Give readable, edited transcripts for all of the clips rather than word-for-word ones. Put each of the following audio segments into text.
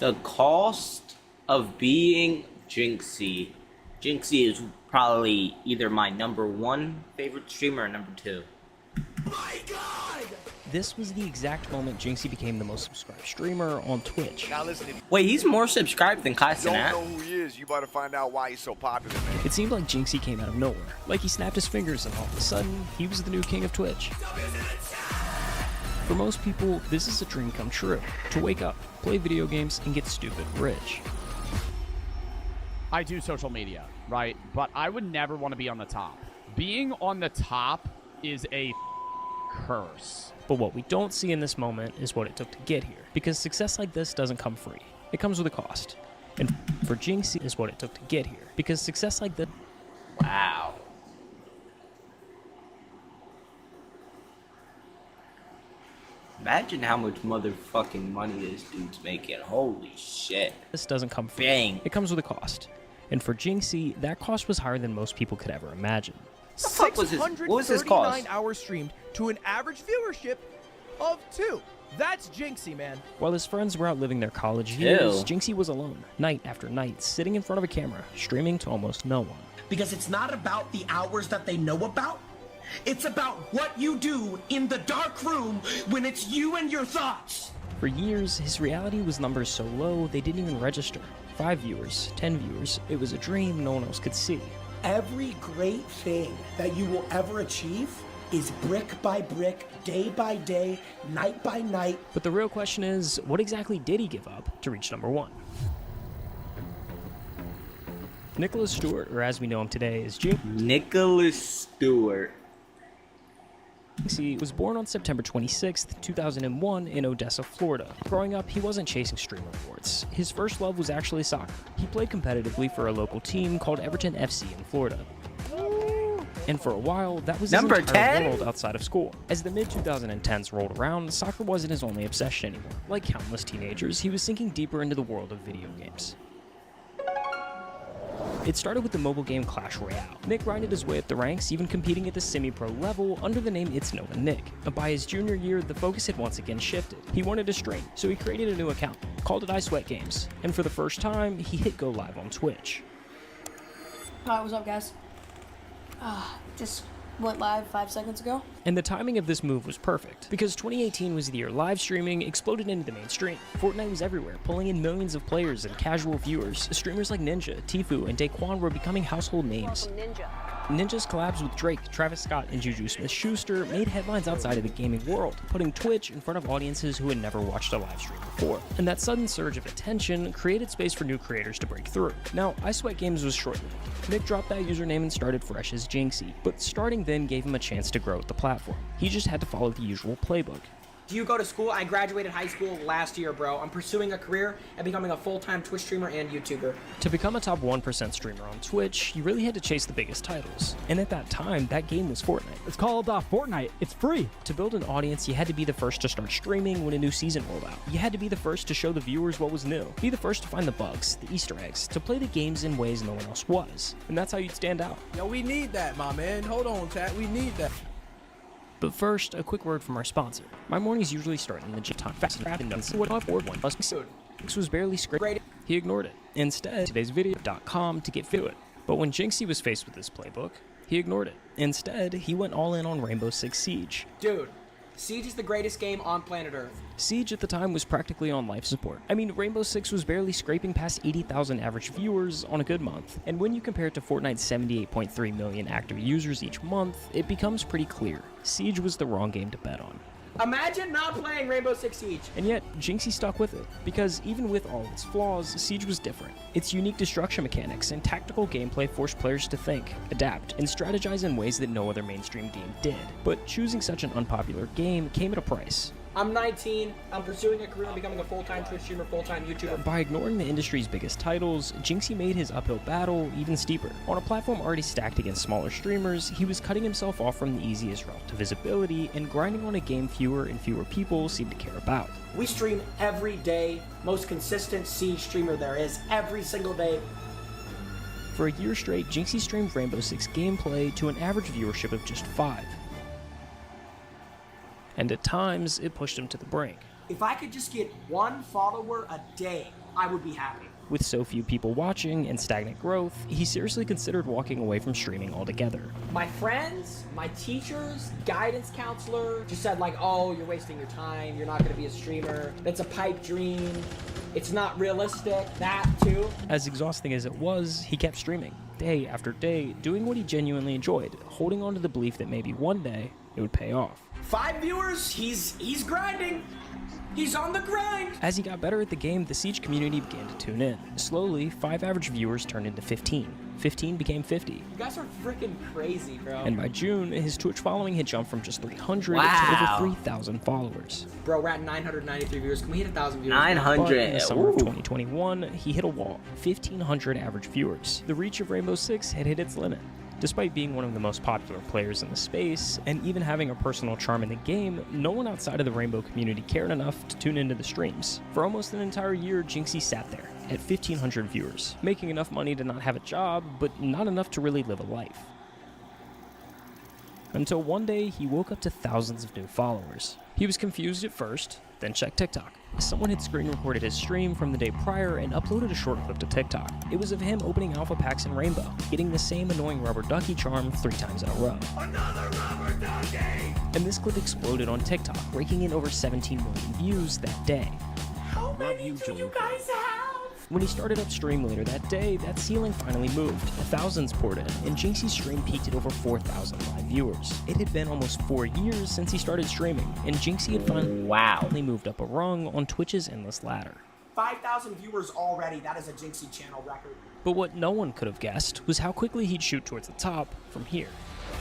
The cost of being Jynxzi. Jynxzi is probably either my #1 favorite streamer or #2. My God! This was the exact moment Jynxzi became the most subscribed streamer on Twitch. Now listen, if Wait, he's more subscribed than Kai you don't Cenat? know who he is, you better find out why he's so popular, man. It seemed like Jynxzi came out of nowhere. Like he snapped his fingers and all of a sudden, he was the new king of Twitch. For most people, this is a dream come true. To wake up, play video games, and get stupid rich. I do social media, right? But I would never want to be on the top. Being on the top is a curse. But what we don't see in this moment is what it took to get here. Because success like this doesn't come free. It comes with a cost. And for Jynxzi is what it took to get here. Because success like this... Wow. Imagine how much motherfucking money this dude's making. Holy shit. This doesn't come free. Dang. It comes with a cost. And for Jynxzi, that cost was higher than most people could ever imagine. The fuck was his, what was his cost? 639 hours streamed to an average viewership of 2. That's Jynxzi, man. While his friends were out living their college years, Ew. Jynxzi was alone, night after night, sitting in front of a camera, streaming to almost no one. Because it's not about the hours that they know about. It's about what you do in the dark room when it's you and your thoughts. For years, his reality was numbers so low they didn't even register. 5 viewers, 10 viewers, it was a dream no one else could see. Every great thing that you will ever achieve is brick by brick, day by day, night by night. But the real question is, what exactly did he give up to reach #1? Nicholas Stewart, or as we know him today, is Nicholas Stewart. Jynxzi was born on September 26, 2001 in Odessa, Florida. Growing up, he wasn't chasing streamer awards. His first love was actually soccer. He played competitively for a local team called Everton FC in Florida. And for a while, that was his Number entire 10? world outside of school. As the mid-2010s rolled around, soccer wasn't his only obsession anymore. Like countless teenagers, he was sinking deeper into the world of video games. It started with the mobile game Clash Royale. Nick grinded his way up the ranks, even competing at the semi-pro level under the name It's Nova Nick. But by his junior year, the focus had once again shifted. He wanted to stream, so he created a new account, called it I Sweat Games. And for the first time, he hit go live on Twitch. Hi, what's up, guys? Just went live 5 seconds ago. And the timing of this move was perfect, because 2018 was the year live streaming exploded into the mainstream. Fortnite was everywhere, pulling in millions of players and casual viewers. Streamers like Ninja, Tfue, and Daquan were becoming household names. Ninja's collabs with Drake, Travis Scott, and Juju Smith-Schuster made headlines outside of the gaming world, putting Twitch in front of audiences who had never watched a live stream before. And that sudden surge of attention created space for new creators to break through. Now, I Sweat Games was short-lived. Nick dropped that username and started fresh as Jynxzi, but starting then gave him a chance to grow with the platform. He just had to follow the usual playbook. Do you go to school? I graduated high school last year, bro. I'm pursuing a career and becoming a full-time Twitch streamer and YouTuber. To become a top 1% streamer on Twitch, you really had to chase the biggest titles. And at that time, that game was Fortnite. It's called Fortnite. It's free. To build an audience, you had to be the first to start streaming when a new season rolled out. You had to be the first to show the viewers what was new. Be the first to find the bugs, the Easter eggs, to play the games in ways no one else was. And that's how you'd stand out. Yo, we need that, my man. Hold on, chat. We need that. But first, a quick word from our sponsor. My mornings usually start in the gym time fast and done. So what I've one must be soon. This was barely scraped. He ignored it. Instead, today's video.com to get fit to it. But when Jynxzi was faced with this playbook, he ignored it. Instead, he went all in on Rainbow Six Siege. Dude, Siege is the greatest game on planet Earth. Siege at the time was practically on life support. I mean, Rainbow Six was barely scraping past 80,000 average viewers on a good month. And when you compare it to Fortnite's 78.3 million active users each month, it becomes pretty clear. Siege was the wrong game to bet on. Imagine not playing Rainbow Six Siege. And yet, Jynxzi stuck with it, because even with all its flaws, Siege was different. Its unique destruction mechanics and tactical gameplay forced players to think, adapt, and strategize in ways that no other mainstream game did. But choosing such an unpopular game came at a price. I'm 19, I'm pursuing a career and becoming a full-time Twitch streamer, full-time YouTuber. By ignoring the industry's biggest titles, Jynxzi made his uphill battle even steeper. On a platform already stacked against smaller streamers, he was cutting himself off from the easiest route to visibility and grinding on a game fewer and fewer people seemed to care about. We stream every day, most consistent Siege streamer there is, every single day. For a year straight, Jynxzi streamed Rainbow Six gameplay to an average viewership of just 5. And at times, it pushed him to the brink. If I could just get one follower a day, I would be happy. With so few people watching and stagnant growth, he seriously considered walking away from streaming altogether. My friends, my teachers, guidance counselor just said like, oh, you're wasting your time. You're not going to be a streamer. That's a pipe dream. It's not realistic. That too. As exhausting as it was, he kept streaming, day after day, doing what he genuinely enjoyed, holding on to the belief that maybe one day it would pay off. 5 viewers, he's grinding. He's on the grind. As he got better at the game, the Siege community began to tune in. Slowly, 5 average viewers turned into 15. 15 became 50. You guys are freaking crazy, bro. And by June, his Twitch following had jumped from just 300 Wow. to over 3,000 followers. Bro, we're at 993 viewers. Can we hit 1,000 viewers? 900. But in the summer of Ooh. 2021, he hit a wall, 1,500 average viewers. The reach of Rainbow Six had hit its limit. Despite being one of the most popular players in the space, and even having a personal charm in the game, no one outside of the Rainbow community cared enough to tune into the streams. For almost an entire year, Jynxzi sat there, at 1,500 viewers, making enough money to not have a job, but not enough to really live a life. Until one day, he woke up to thousands of new followers. He was confused at first, then checked TikTok. Someone had screen recorded his stream from the day prior and uploaded a short clip to TikTok. It was of him opening alpha packs in Rainbow, getting the same annoying rubber ducky charm 3 times in a row. Another rubber ducky! And this clip exploded on TikTok, raking in over 17 million views that day. How many do you guys have? When he started up stream later that day, that ceiling finally moved. Thousands poured in, and Jynxzi's stream peaked at over 4,000 live viewers. It had been almost 4 years since he started streaming, and Jynxzi had finally moved up a rung on Twitch's endless ladder. 5,000 viewers already. That is a Jynxzi channel record. But what no one could have guessed was how quickly he'd shoot towards the top from here.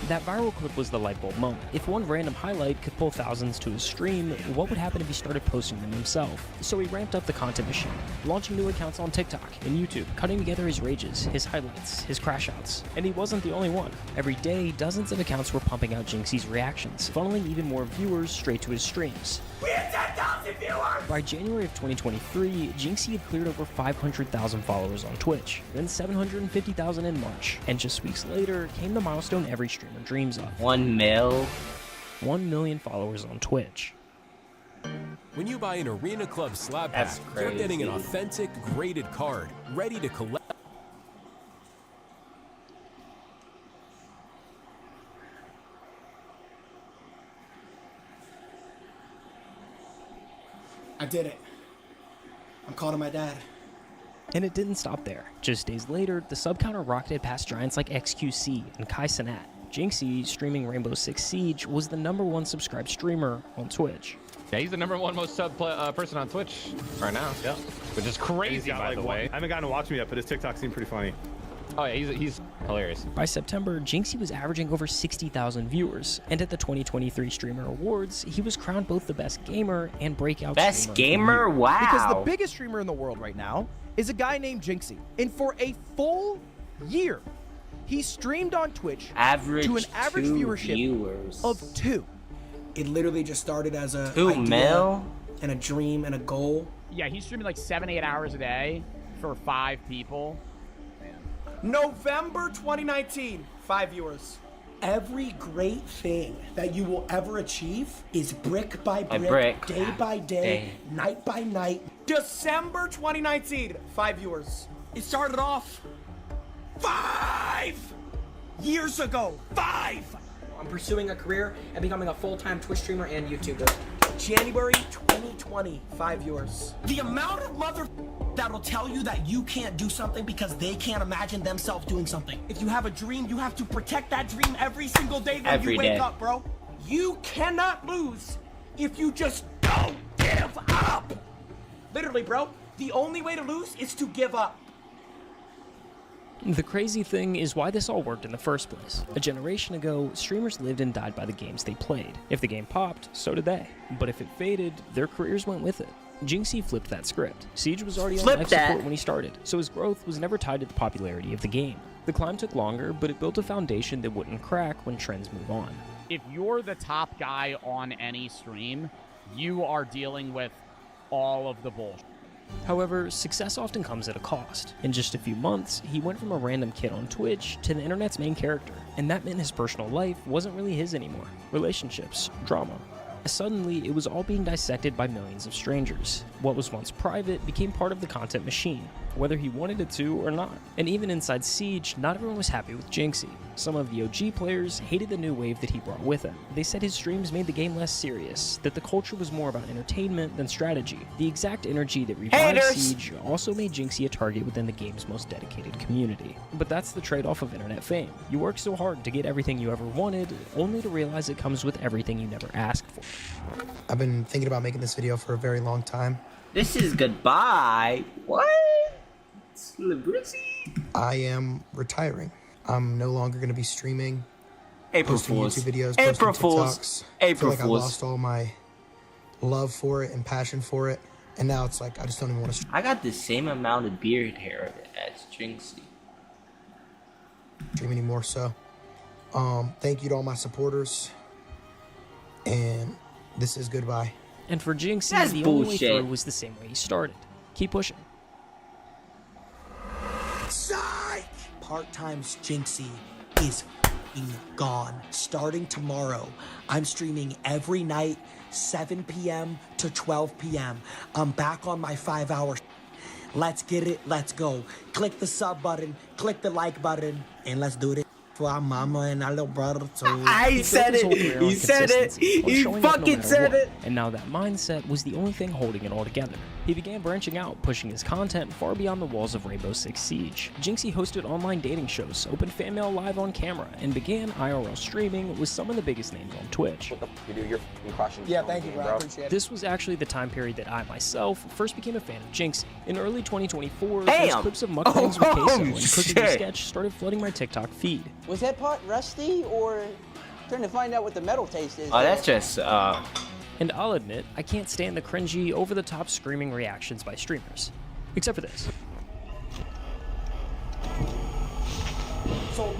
That viral clip was the light bulb moment. If one random highlight could pull thousands to his stream, what would happen if he started posting them himself? So he ramped up the content machine, launching new accounts on TikTok and YouTube, cutting together his rages, his highlights, his crash outs. And he wasn't the only one. Every day, dozens of accounts were pumping out Jynxzi's reactions, funneling even more viewers straight to his streams. We have 10,000 viewers! By January of 2023, Jynxzi had cleared over 500,000 followers on Twitch, then 750,000 in March, and just weeks later came the milestone every streamer dreams of. 1 mil. 1 million followers on Twitch. When you buy an Arena Club slab That's pack, you're getting an crazy. authentic, graded card, ready to collect. I did it. I'm calling my dad. And it didn't stop there. Just days later, the sub counter rocketed past giants like XQC and Kai Cenat. Jynxzi, streaming Rainbow Six Siege, was the #1 subscribed streamer on Twitch. Yeah, he's the #1 most sub person on Twitch right now. Yeah, which is crazy, by the way. I haven't gotten to watch him yet, but his TikTok seemed pretty funny. Oh yeah, he's hilarious. By September, Jynxzi was averaging over 60,000 viewers, and at the 2023 Streamer Awards, he was crowned both the best gamer and breakout Best streamer. gamer? Wow. Because the biggest streamer in the world right now is a guy named Jynxzi. And for a full year, he streamed on Twitch to an average 2 viewership viewers. of 2. It literally just started as a 2 idea mil? and a dream and a goal. Yeah, he's streaming like 7-8 hours a day for 5 people. November 2019, 5 viewers. Every great thing that you will ever achieve is brick by By brick, brick. day by day, night by night. December 2019, 5 viewers. It started off 5 years ago. 5! I'm pursuing a career and becoming a full-time Twitch streamer and YouTuber. January 2020, 5 viewers. The amount of mother that'll tell you that you can't do something because they can't imagine themselves doing something. If you have a dream, you have to protect that dream every single day when Every you wake day. up, bro. You cannot lose if you just don't give up. Literally, bro, the only way to lose is to give up. The crazy thing is why this all worked in the first place. A generation ago, streamers lived and died by the games they played. If the game popped, so did they. But if it faded, their careers went with it. Jynxzi flipped that script. Siege was already on life support when he started, so his growth was never tied to the popularity of the game. The climb took longer, but it built a foundation that wouldn't crack when trends move on. If you're the top guy on any stream, you are dealing with all of the bullshit. However, success often comes at a cost. In just a few months, he went from a random kid on Twitch to the internet's main character, and that meant his personal life wasn't really his anymore. Relationships, drama, Suddenly, it was all being dissected by millions of strangers. What was once private became part of the content machine, whether he wanted it to or not. And even inside Siege, not everyone was happy with Jynxzi. Some of the OG players hated the new wave that he brought with him. They said his streams made the game less serious, that the culture was more about entertainment than strategy. The exact energy that revived Siege also made Jynxzi a target within the game's most dedicated community. But that's the trade-off of internet fame. You work so hard to get everything you ever wanted, only to realize it comes with everything you never asked for. I've been thinking about making this video for a very long time. This is goodbye. What? Celebrity? I am retiring. I'm no longer going to be streaming, April posting Fools. YouTube videos, April posting Fools. TikToks. April I feel like Fools. I lost all my love for it and passion for it, and now it's like I just don't even want to I got the same amount of beard hair as Jynxzi. stream anymore. So, thank you to all my supporters, and this is goodbye. And for Jynxzi, That's the only way bullshit. through was the same way he started. Keep pushing. Psych! Part-time's Jynxzi is f***ing gone. Starting tomorrow, I'm streaming every night, 7 p.m. to 12 p.m. I'm back on my 5-hour. Let's get it, let's go. Click the sub button, click the like button, and let's do it for our mama and our little brother too. I said it. He said it. He fucking said it. And now that mindset was the only thing holding it all together. He began branching out, pushing his content far beyond the walls of Rainbow Six Siege. Jynxzi hosted online dating shows, opened fan mail live on camera, and began IRL streaming with some of the biggest names on Twitch. You're crushing. Yeah, thank you, bro. I appreciate it. This was actually the time period that I myself first became a fan of Jynxzi. In early 2024, Damn. those clips of mukbangs with queso and cooking shit. the sketch started flooding my TikTok feed. Was that pot rusty, or trying to find out what the metal taste is? Oh, that's just And I'll admit, I can't stand the cringy, over-the-top screaming reactions by streamers. Except for this. So,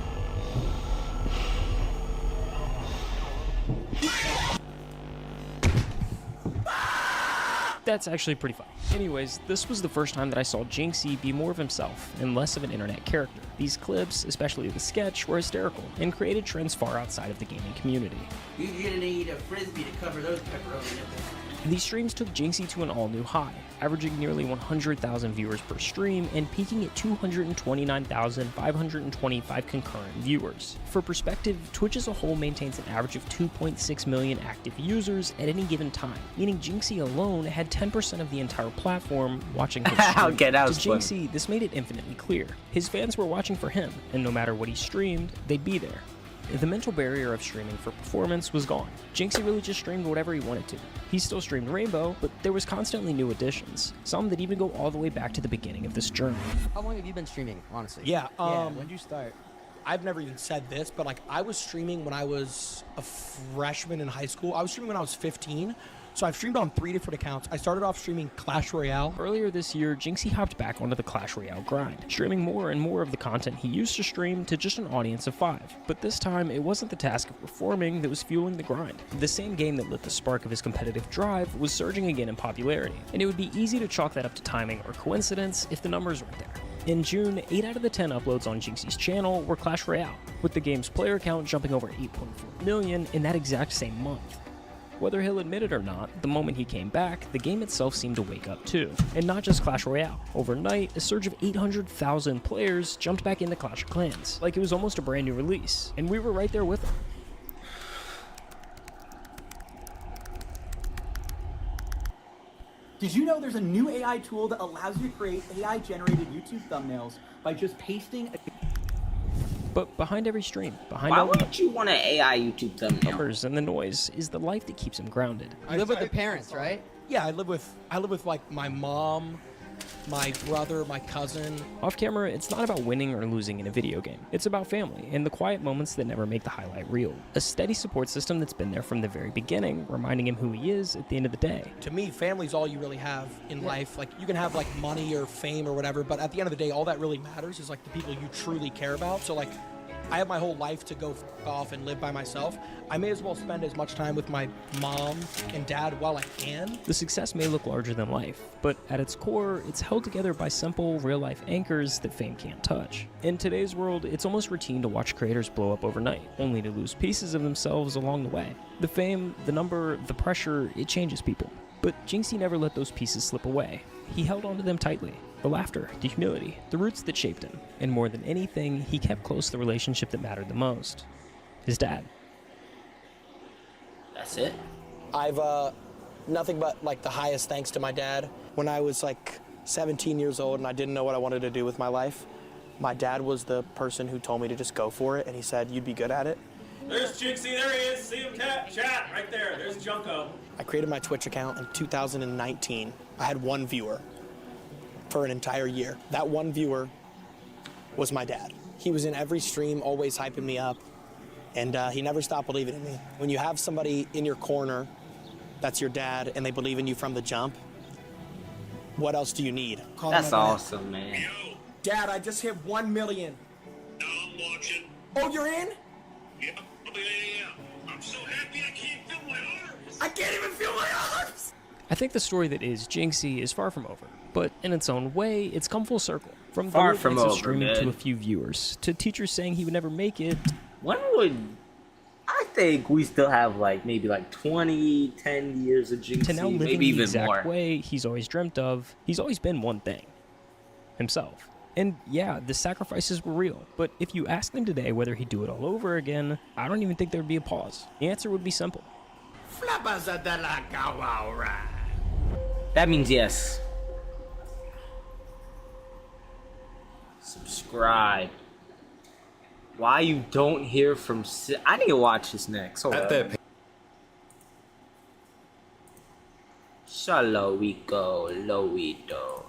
That's actually pretty funny. Anyways, this was the first time that I saw Jynxzi be more of himself and less of an internet character. These clips, especially the sketch, were hysterical and created trends far outside of the gaming community. You're gonna need a frisbee to cover those pepperoni nipples. These streams took Jynxzi to an all-new high, averaging nearly 100,000 viewers per stream and peaking at 229,525 concurrent viewers. For perspective, Twitch as a whole maintains an average of 2.6 million active users at any given time, meaning Jynxzi alone had 10% of the entire platform watching his stream. Okay, that was To funny. Jynxzi, this made it infinitely clear. His fans were watching for him, and no matter what he streamed, they'd be there. The mental barrier of streaming for performance was gone. Jynxzi really just streamed whatever he wanted to. He still streamed Rainbow, but there was constantly new additions, some that even go all the way back to the beginning of this journey. How long have you been streaming, honestly? Yeah, when did you start? I've never even said this, but like I was streaming when I was a freshman in high school. I was streaming when I was 15. So I've streamed on 3 different accounts. I started off streaming Clash Royale. Earlier this year, Jynxzi hopped back onto the Clash Royale grind, streaming more and more of the content he used to stream to just an audience of 5. But this time, it wasn't the task of performing that was fueling the grind. The same game that lit the spark of his competitive drive was surging again in popularity, and it would be easy to chalk that up to timing or coincidence if the numbers weren't there. In June, 8 out of the 10 uploads on Jynxzi's channel were Clash Royale, with the game's player count jumping over 8.4 million in that exact same month. Whether he'll admit it or not, the moment he came back, the game itself seemed to wake up too. And not just Clash Royale. Overnight, a surge of 800,000 players jumped back into Clash of Clans, like it was almost a brand new release, and we were right there with them. Did you know there's a new AI tool that allows you to create AI-generated YouTube thumbnails by just pasting a... But behind every stream, behind Why all the wouldn't you want an AI YouTube thumbnail? numbers and the noise, is the life that keeps him grounded. You live with your parents, right? Yeah, I live with like my mom, my brother, my cousin. Off camera, it's not about winning or losing in a video game. It's about family and the quiet moments that never make the highlight reel. A steady support system that's been there from the very beginning, reminding him who he is at the end of the day. To me, family's all you really have in life. Like you can have like money or fame or whatever, but at the end of the day, all that really matters is like the people you truly care about. So like I have my whole life to go off and live by myself. I may as well spend as much time with my mom and dad while I can. The success may look larger than life, but at its core, it's held together by simple, real-life anchors that fame can't touch. In today's world, it's almost routine to watch creators blow up overnight, only to lose pieces of themselves along the way. The fame, the number, the pressure, it changes people. But Jynxzi never let those pieces slip away. He held onto them tightly. The laughter, the humility, the roots that shaped him. And more than anything, he kept close the relationship that mattered the most. His dad. That's it? I've nothing but like the highest thanks to my dad. When I was like 17 years old and I didn't know what I wanted to do with my life, my dad was the person who told me to just go for it, and he said, you'd be good at it. There's Jynxzi, there he is. See him, chat, right there. There's Junko. I created my Twitch account in 2019. I had one viewer for an entire year. That one viewer was my dad. He was in every stream, always hyping me up, and he never stopped believing in me. When you have somebody in your corner that's your dad and they believe in you from the jump, what else do you need? That's awesome, man. Dad, I just hit 1 million. No, I'm watching. Oh, you're in? Yeah. I'm so happy I can't feel my arms. I can't even feel my arms! I think the story that is Jynxzi is far from over, but in its own way, it's come full circle. From the Far from of over, streaming man. to a few viewers, to teachers saying he would never make it. When would... I think we still have like maybe like 20, 10 years of Jynxzi, To now living maybe the even exact more. way he's always dreamt of. He's always been one thing. Himself. And yeah, the sacrifices were real, but if you asked him today whether he'd do it all over again, I don't even think there'd be a pause. The answer would be simple. That means yes. Subscribe. Why you don't hear from I need to watch this next. Hold up. Shall we go, Loito?